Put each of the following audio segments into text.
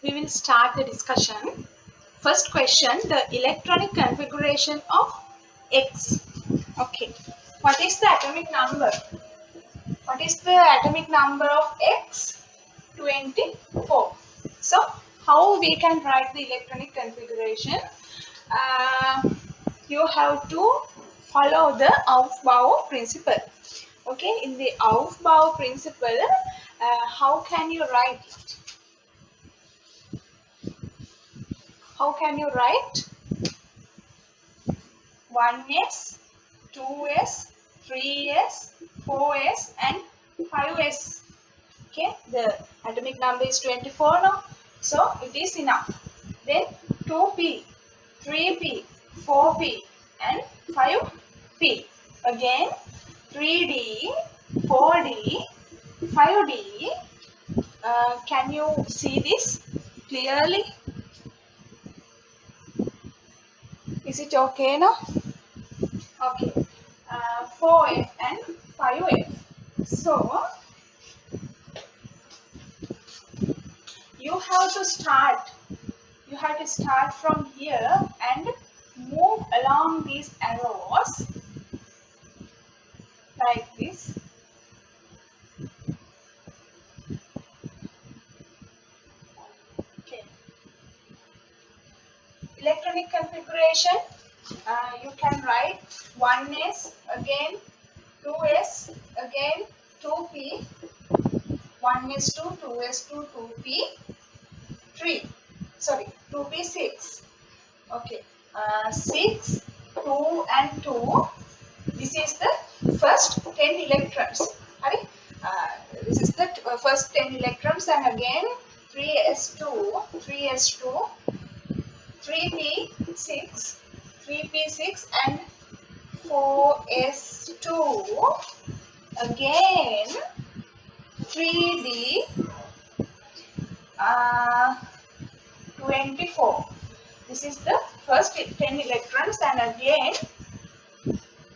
we will start the discussion. First question, the electronic configuration of X. Okay, what is the atomic number? What is the atomic number of X? 24. So, how we can write the electronic configuration? Uh, you have to follow the Aufbau principle. Okay, in the Aufbau principle, how can you write it? How can you write 1s, 2s, 3s, 4s and 5s? Okay, the atomic number is 24 now, so it is enough. Then 2p, 3p, 4p and 5p. Again 3d, 4d, 5d. Can you see this clearly? Is it okay now? Okay, 4f and 5f. So you have to start from here and move along these arrows like this. Okay, electronic configuration, you can write 1s again, 2s again, 2p, 1s2, 2s2, 2p, 3, sorry, 2p, 6. Okay, 6, 2 and 2. This is the first 10 electrons. This is the first 10 electrons, and again 3s2, 3s2, 3p6, 3p6 and 4s2. Again 3d, 24. This is the first 10 electrons, and again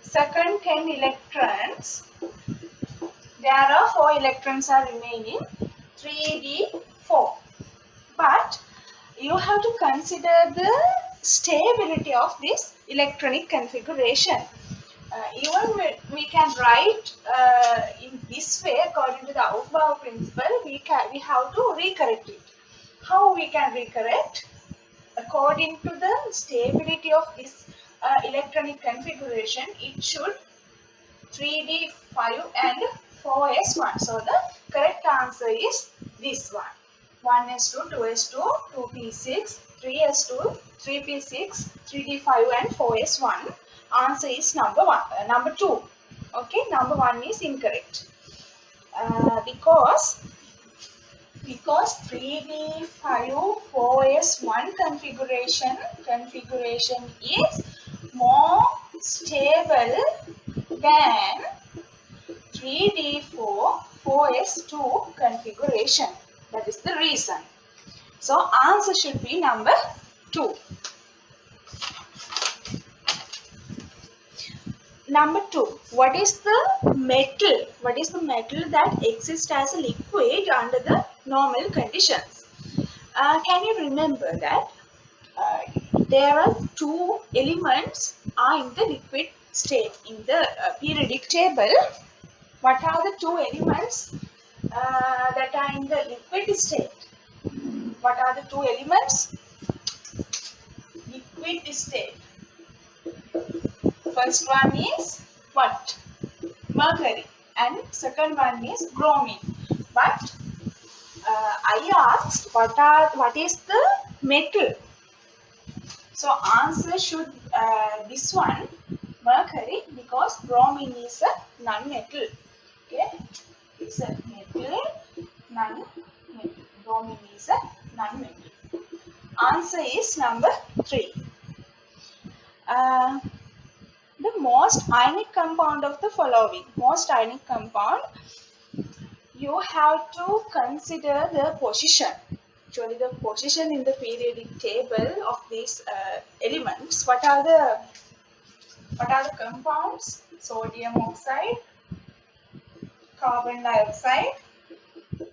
second 10 electrons. There are 4 electrons are remaining, 3d4. But you have to consider the stability of this electronic configuration. Even we can write in this way according to the Aufbau principle. We have to recorrect it. How we can recorrect? According to the stability of this electronic configuration, it should 3d5 and 4s1. So the correct answer is this one. 1s2, 2s2, 2p6, 3s2, 3p6, 3d5 and 4s1. Answer is number 2. Okay, number 1 is incorrect. Because 3d5 4s1 configuration is more stable than 3d4 4s2 configuration. That is the reason. So answer should be number 2. Number 2. What is the metal? What is the metal that exists as a liquid under the normal conditions? Can you remember that there are 2 elements are in the liquid state in the periodic table? What are the 2 elements that are in the liquid state? What are the 2 elements? Liquid state. First one is what? Mercury, and second one is bromine. But I asked what is the metal? So answer should this one, mercury, because bromine is a non-metal. Okay, it's a metal, non-metal. Bromine is a non-metal. Answer is number 3. The most ionic compound of the following. Most ionic compound, you have to consider the position. Actually, the position in the periodic table of these elements. What are the compounds? Sodium oxide, carbon dioxide,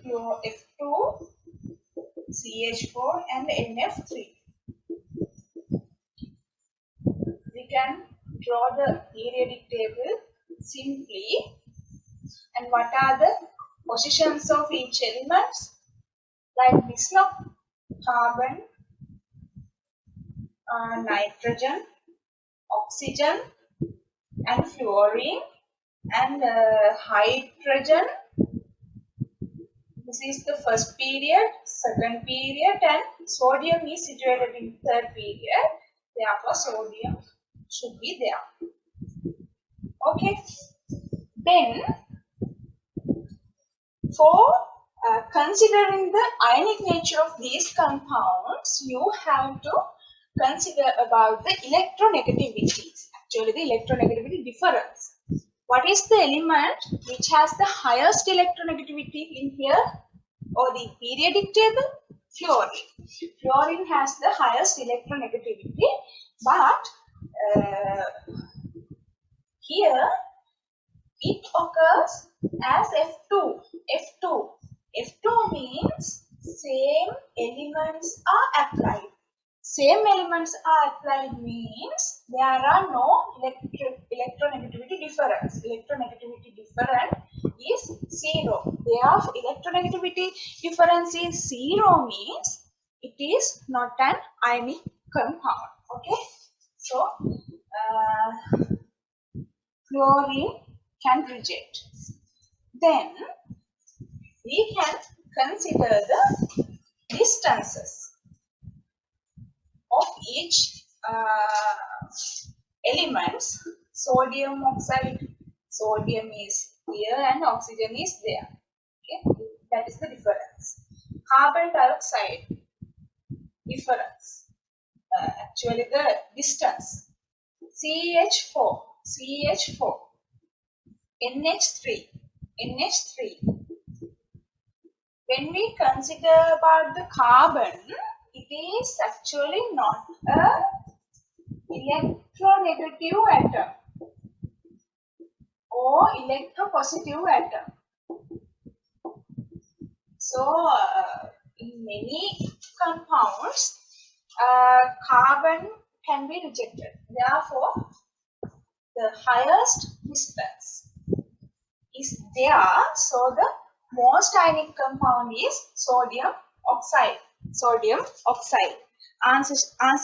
F2, CH4 and NF3. We can draw the periodic table simply. And what are the positions of each element? Like this, no? Carbon, nitrogen, oxygen, and fluorine, and hydrogen. This is the first period, second period, and sodium is situated in third period. Therefore, sodium should be there. Okay. Then, for considering the ionic nature of these compounds, you have to consider about the electronegativities. Actually, the electronegativity difference. What is the element which has the highest electronegativity in here or the periodic table? Fluorine. Fluorine has the highest electronegativity, but here it occurs as F2. F2 means same elements are applied. Same elements are applied means there are no electronegativity difference. Electronegativity difference is 0. Therefore, electronegativity difference is 0 means it is not an ionic compound. Okay. So, fluorine can reject. Then we can consider the distances of each elements. Sodium oxide, sodium is here and oxygen is there. Okay, that is the difference. Carbon dioxide, difference. Actually, the distance. CH4, NH3. When we consider about the carbon, it is actually not a electronegative atom or electropositive atom. So, in many compounds, carbon can be rejected. Therefore, the highest distance is there. So, the most ionic compound is sodium oxide. Answer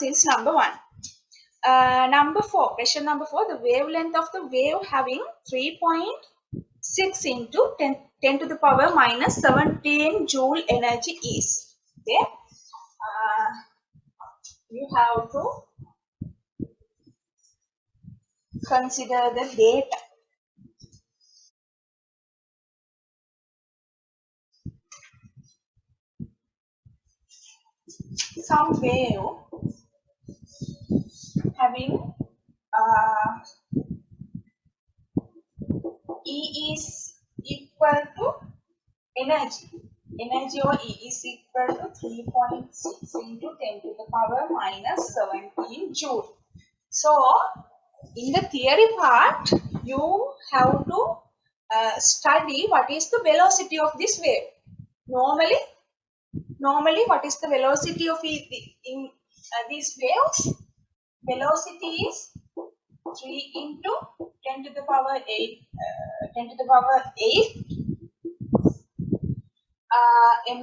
is number 1. Number 4, question number 4, the wavelength of the wave having 3.6 into 10 to the power minus 17 joule energy is. Okay. You have to consider the data. Some wave having E is equal to energy or E is equal to 3.6 into 10 to the power minus 17 joule. So, in the theory part, you have to study what is the velocity of this wave. Normally, what is the velocity of these waves? Velocity is 3 into 10 to the power 8,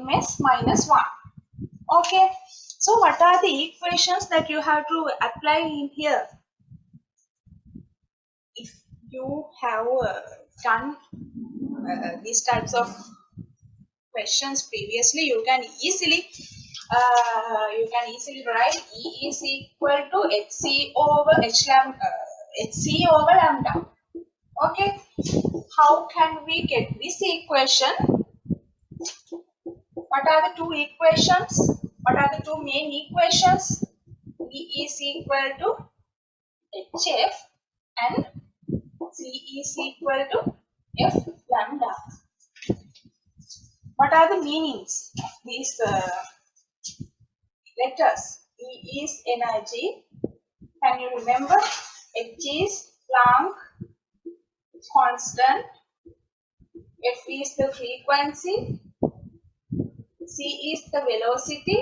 ms minus 1. Okay. So, what are the equations that you have to apply in here? If you have done these types of questions previously, you can easily write E is equal to hc over lambda. Okay. How can we get this equation? What are the two equations? What are the two main equations? E is equal to hf and C is equal to f lambda. What are the meanings of these letters? E is energy. Can you remember? H is Planck constant. F is the frequency. C C is the velocity,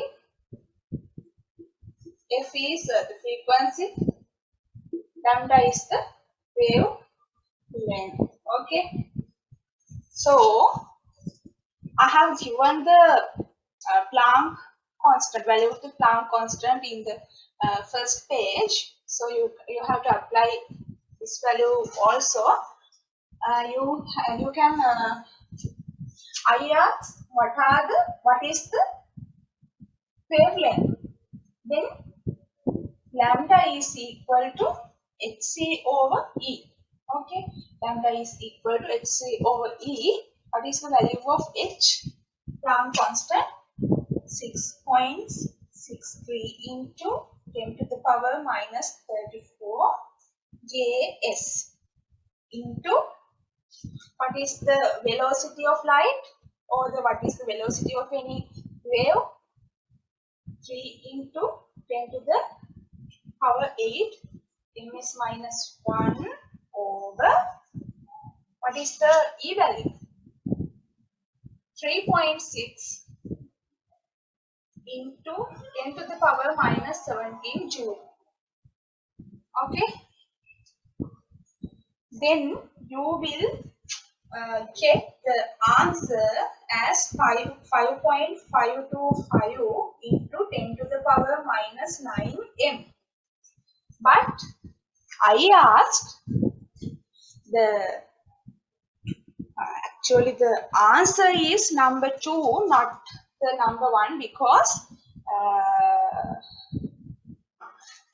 F is the frequency, lambda is the wave length. Okay. So I have given the Planck constant, value of the Planck constant in the first page. So you have to apply this value also. You can I ask what is the wavelength? Then lambda is equal to hc over e. Okay, lambda is equal to hc over e. What is the value of h? Planck constant 6.63 into 10 to the power minus 34 jas into what is the velocity of light, or what is the velocity of any wave? 3 into 10 to the power 8 ms minus 1 over what is the e value? 3.6 into 10 to the power minus 17 joule. Okay, then you will get the answer as 5.525 into 10 to the power minus 9 m. But I asked the actually the answer is number 2, not the number 1, because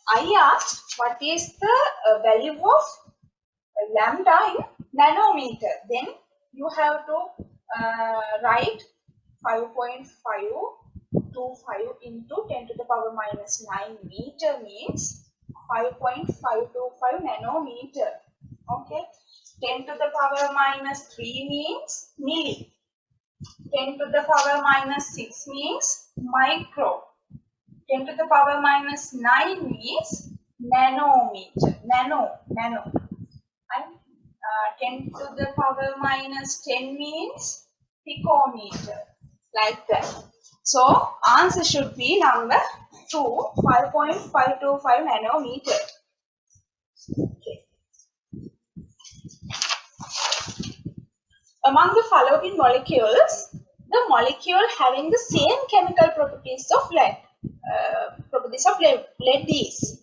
I asked what is the value of lambda in nanometer. Then you have to write 5.525 into 10 to the power minus 9 meter means 5.525 nanometer. Okay, 10 to the power minus 3 means milli. 10 to the power minus 6 means micro. 10 to the power minus 9 means nanometer. Nano. And 10 to the power minus 10 means picometer. Like that. So answer should be number 2, 5.525 nanometer. Okay. Among the following molecules, the molecule having the same chemical properties of lead is.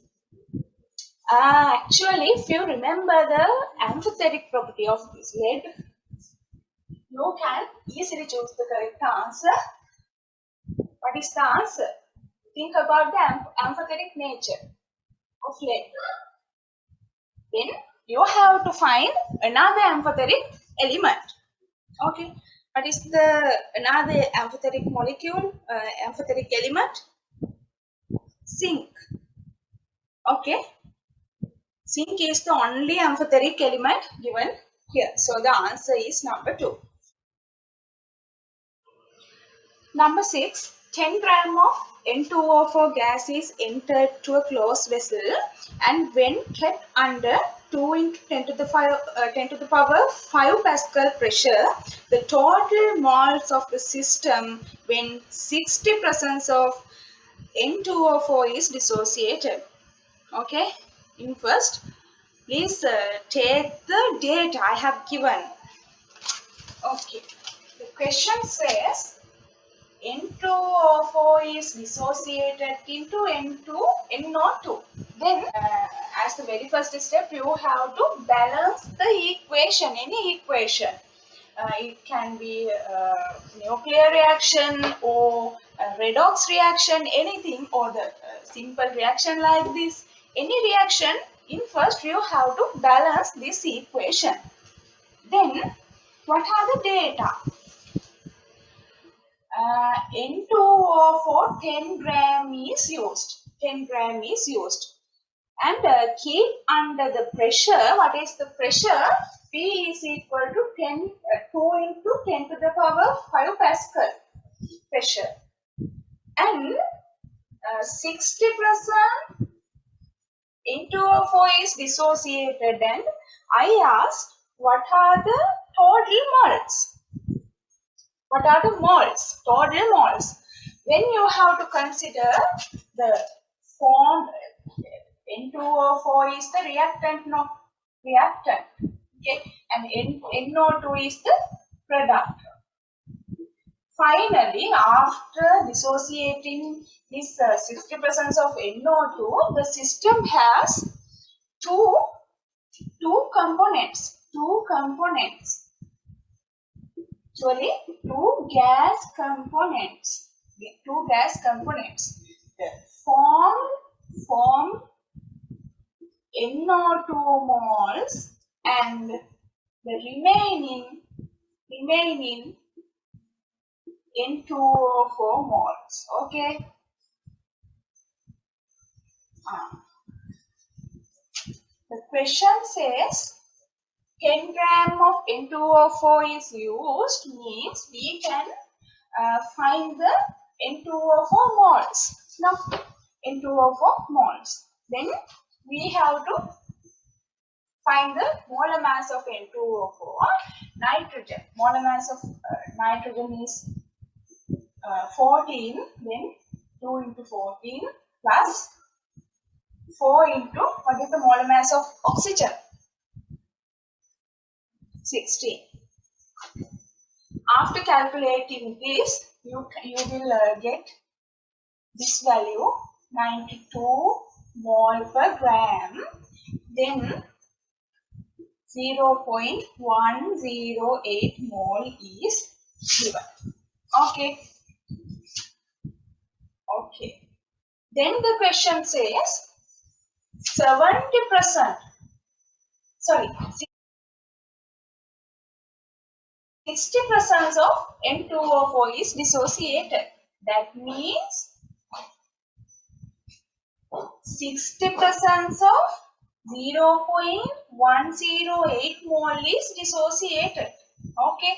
Actually, if you remember the amphoteric property of this lead, you can easily choose the correct answer. What is the answer? Think about the amphoteric nature of lead. Then you have to find another amphoteric element. Okay, what is the another amphoteric molecule, amphoteric element? Zinc. Okay, zinc is the only amphoteric element given here. So the answer is number 2. Number 6, 10 gram of N2O4 gas is entered to a closed vessel, and when kept under 2 into 10 to the power 5 Pascal pressure, the total moles of the system when 60% of N2O4 is dissociated. Okay, in first, please take the data I have given. Okay, the question says N2O4 is dissociated into NO2. Then, as the very first step, you have to balance the equation, any equation. It can be a nuclear reaction or a redox reaction, anything, or the simple reaction like this. Any reaction, in first you have to balance this equation. Then, what are the data? N2O4 10 gram is used. 10 gram is used. And keep under the pressure. What is the pressure? P is equal to 2 into 10 to the power 5 Pascal pressure. And 60% N2O4 is dissociated, and I asked what are the total moles. What are the moles? Total moles. When you have to consider the form, N2O4 is the reactant, no? Reactant. Okay. And NO2 is the product. Finally, after dissociating this 60% of NO2, the system has two components. Actually, two gas components. The form NO2 moles and the remaining N2O4 moles. Okay. The question says 10 gram of N2O4 is used, means we can find the N2O4 moles. Now, N2O4 moles. Then we have to find the molar mass of N2O4. Nitrogen. Molar mass of nitrogen is 14. Then 2 into 14 plus 4 into, what is the molar mass of oxygen? 16. After calculating this, you will get this value 92 mole per gram. Then 0.108 mole is given. Okay. Then the question says 60% of N2O4 is dissociated. That means 60% of 0.108 mole is dissociated. Okay.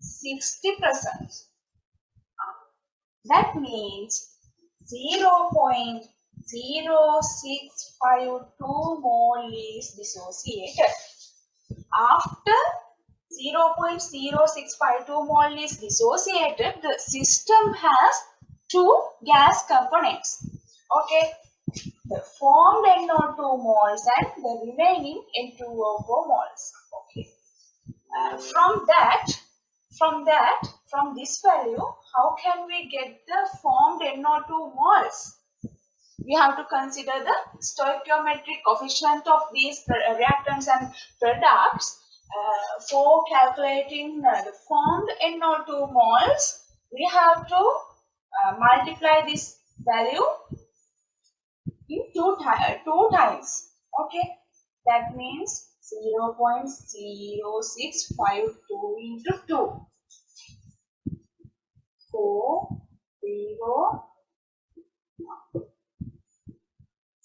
60%. That means 0.0652 mole is dissociated. After 0.0652 mole is dissociated, the system has two gas components. Okay. The formed NO2 moles and the remaining N2O4 moles. Okay. From this value, how can we get the formed NO2 moles? We have to consider the stoichiometric coefficient of these reactants and products. For calculating the formed NO2 moles, we have to multiply this value in two times. Okay, that means 0.0652 into 2.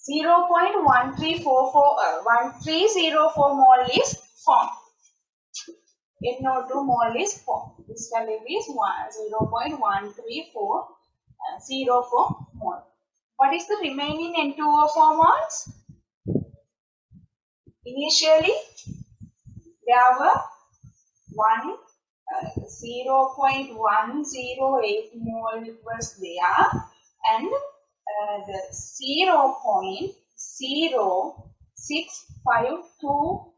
0.1304 mole is formed. NO2 mole is formed. This value is 0.1304 mole. What is the remaining N2O4 moles? Initially, there were 0.108 mole was there, and the 0.0652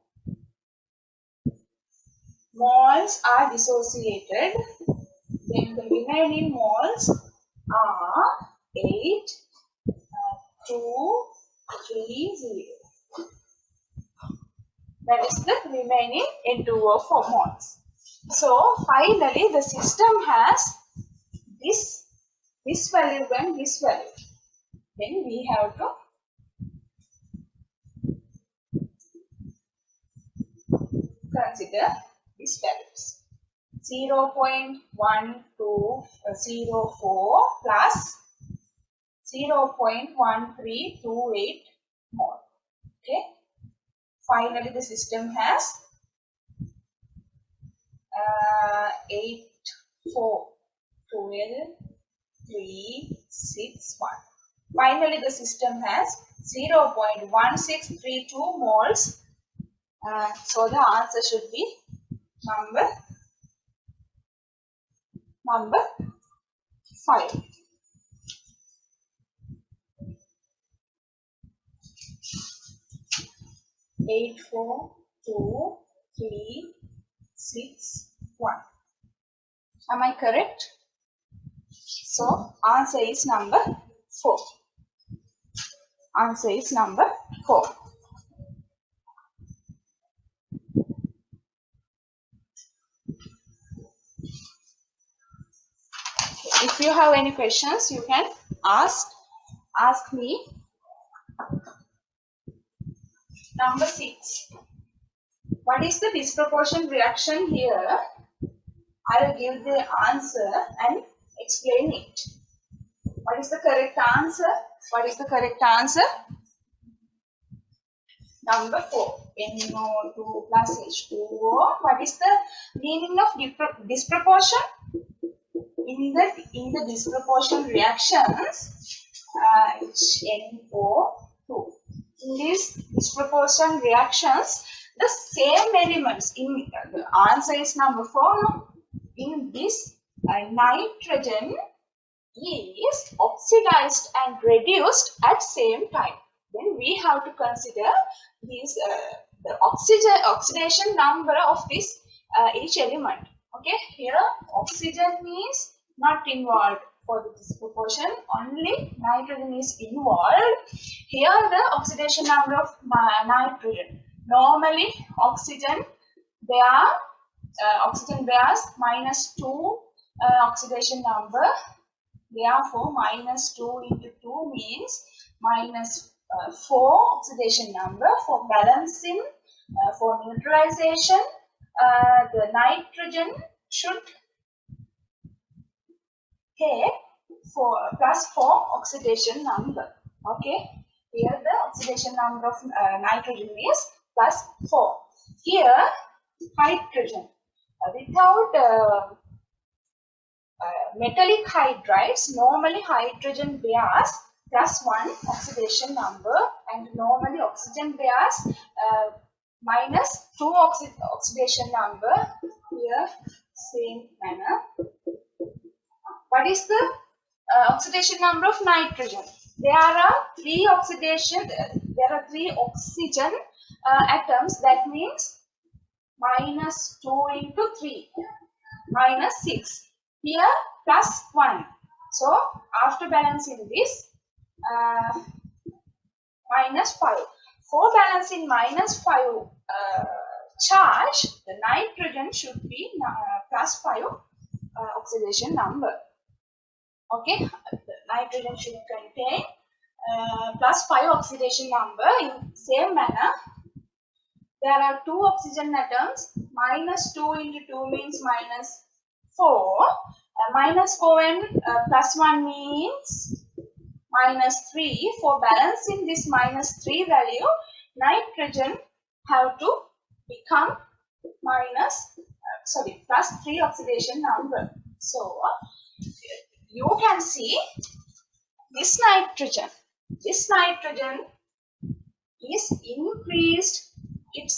moles are dissociated. Then the remaining moles are 8230. That is the remaining N2O4 moles. So finally the system has this value and this value. Then we have to consider these values. 0.1204 plus 0.1328 mole. Okay. Finally, the system has 8412361. Finally, the system has 0.1632 moles. So the answer should be number number 5. Eight, 4, 2, 3, 6, 1. Am I correct? So answer is number 4. Answer is number 4. If you have any questions, you can ask me. Number 6. What is the disproportion reaction here? I will give the answer and explain it. What is the correct answer? What is the correct answer? Number 4. NO2 plus H2O. What is the meaning of disproportion? In the disproportion reactions, HNO2. In these disproportion reactions, the same elements in the answer is number 4. No? In this nitrogen is oxidized and reduced at same time. Then we have to consider these the oxidation number of this each element. Okay, here oxygen is not involved for the disproportion, only nitrogen is involved. Here the oxidation number of nitrogen. Normally oxygen bears -2 oxidation number. Therefore, -2 into 2 means -4 oxidation number. For balancing, for neutralization, the nitrogen should take +4 oxidation number. Okay, here the oxidation number of nitrogen is +4. Here hydrogen without metallic hydrides, normally hydrogen bears +1 oxidation number, and normally oxygen bears -2 oxidation number. Here same manner. What is the oxidation number of nitrogen? There are 3 oxidation. There are 3 oxygen atoms. That means -2 into 3, -6. Here +1. So after balancing this, -5. For balancing -5 charge, the nitrogen should be +5 oxidation number. Okay, the nitrogen should contain +5 oxidation number. In same manner, there are 2 oxygen atoms. -2 into 2 means -4. -4 and +1 means -3. For balancing this -3 value, nitrogen have to become +3 oxidation number. So you can see this nitrogen is increased its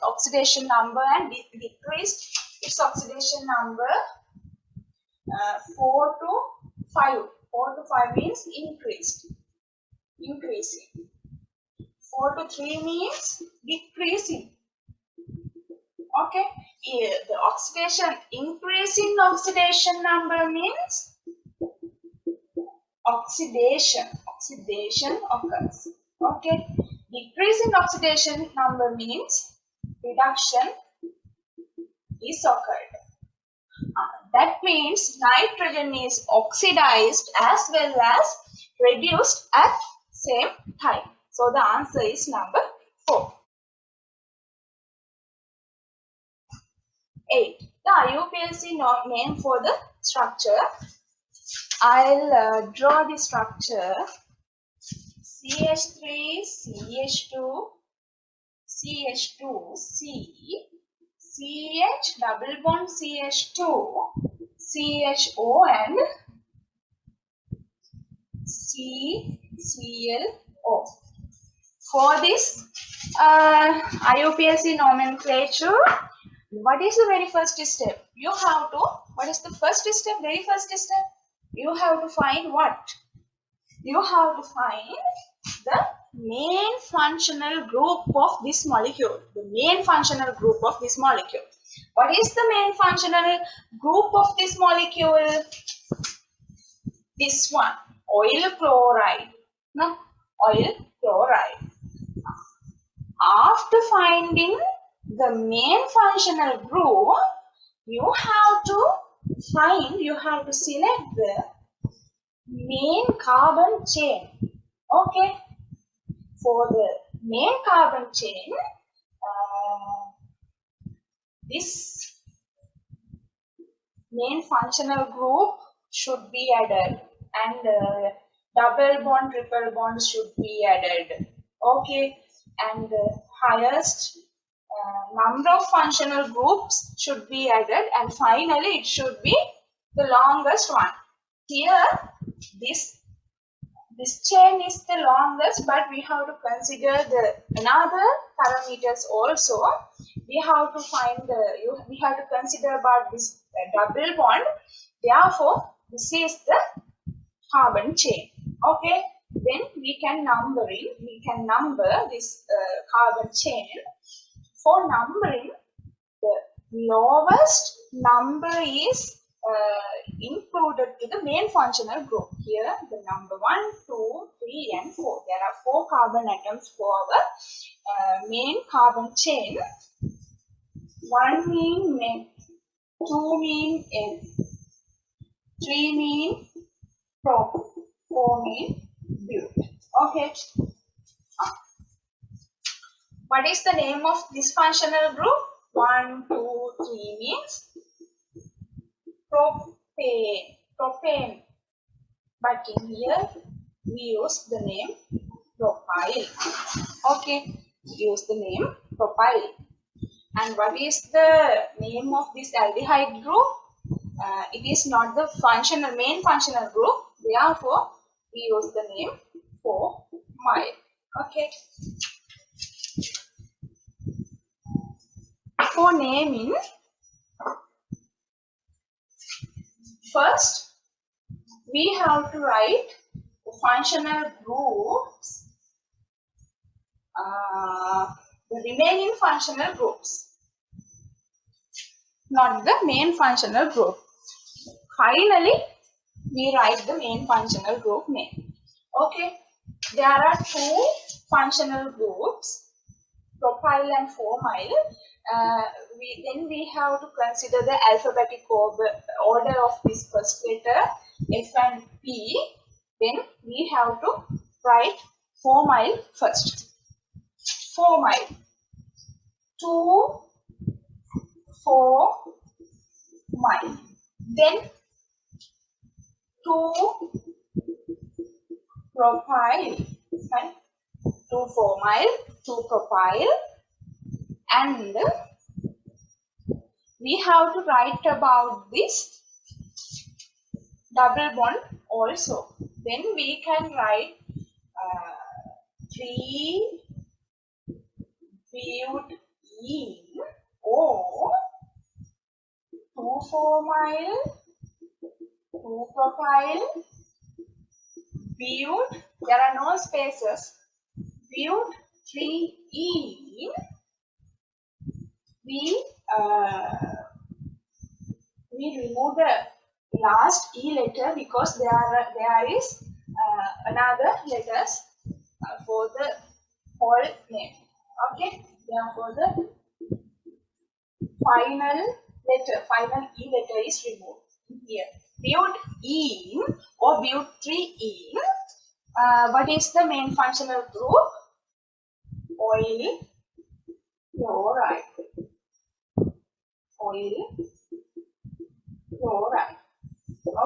oxidation number and decreased its oxidation number 4 to 5. 4 to 5 means increasing. 4 to 3 means decreasing. Okay, the increasing oxidation number means oxidation occurs. Okay, decreasing oxidation number means reduction is occurred. That means nitrogen is oxidized as well as reduced at same time. So the answer is number 4. 8. The IUPAC name for the structure. I'll draw the structure. CH3, CH2, CH2, C, CH double bond CH2, CHO and CClO. For this IUPAC nomenclature, What is the very first step? You have to, what is the first step? Very first step, you have to find what? You have to find the main functional group of this molecule. The main functional group of this molecule. What is the main functional group of this molecule? This one, oil chloride. No, oil chloride. After finding the main functional group, you have to select the main carbon chain. Okay. For the main carbon chain, this main functional group should be added, and double bond, triple bond should be added. Okay. And the highest number of functional groups should be added, and finally it should be the longest one. Here this chain is the longest, but we have to consider the another parameters also. We have to consider about this double bond. Therefore, this is the carbon chain. Okay. Then we can number this carbon chain. For numbering, the lowest number is included to the main functional group. Here the number 1, 2, 3 and 4. There are 4 carbon atoms for our main carbon chain. 1 mean men, 2 mean N, 3 mean prop, 4 mean but. Okay. What is the name of this functional group? 1, 2, 3 means propane. But in here we use the name propyl. Okay, we use the name propyl. And what is the name of this aldehyde group? It is not the main functional group. Therefore, we use the name formyl. Okay. For naming, first we have to write the functional groups, the remaining functional groups, not the main functional group. Finally, we write the main functional group name. Okay, there are 2 functional groups, propyl and formyl. Then we have to consider the alphabetic order of this first letter, F and P. Then we have to write formyl first. Formyl, 2, 4 myl. Then 2 propyl, right? 2 formyl, 2 propyl, and we have to write about this double bond also. Then we can write 3 butene or 2 formyl, 2 propyl, but, there are no spaces, but 3ene. We remove the last E letter because there is another letters for the whole name. Okay, therefore the final E letter is removed here. Butene or but3ene. What is the main functional group? Oil chloride. Oil chloride.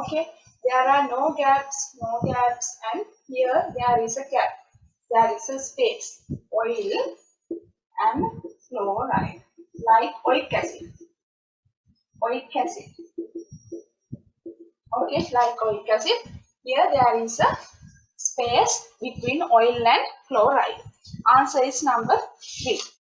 Okay, there are no gaps, and here there is a gap. There is a space. Oil and chloride, like oic acid. Oic acid. Okay, like oic acid. Here there is a space between oil and chloride. Answer is number 3.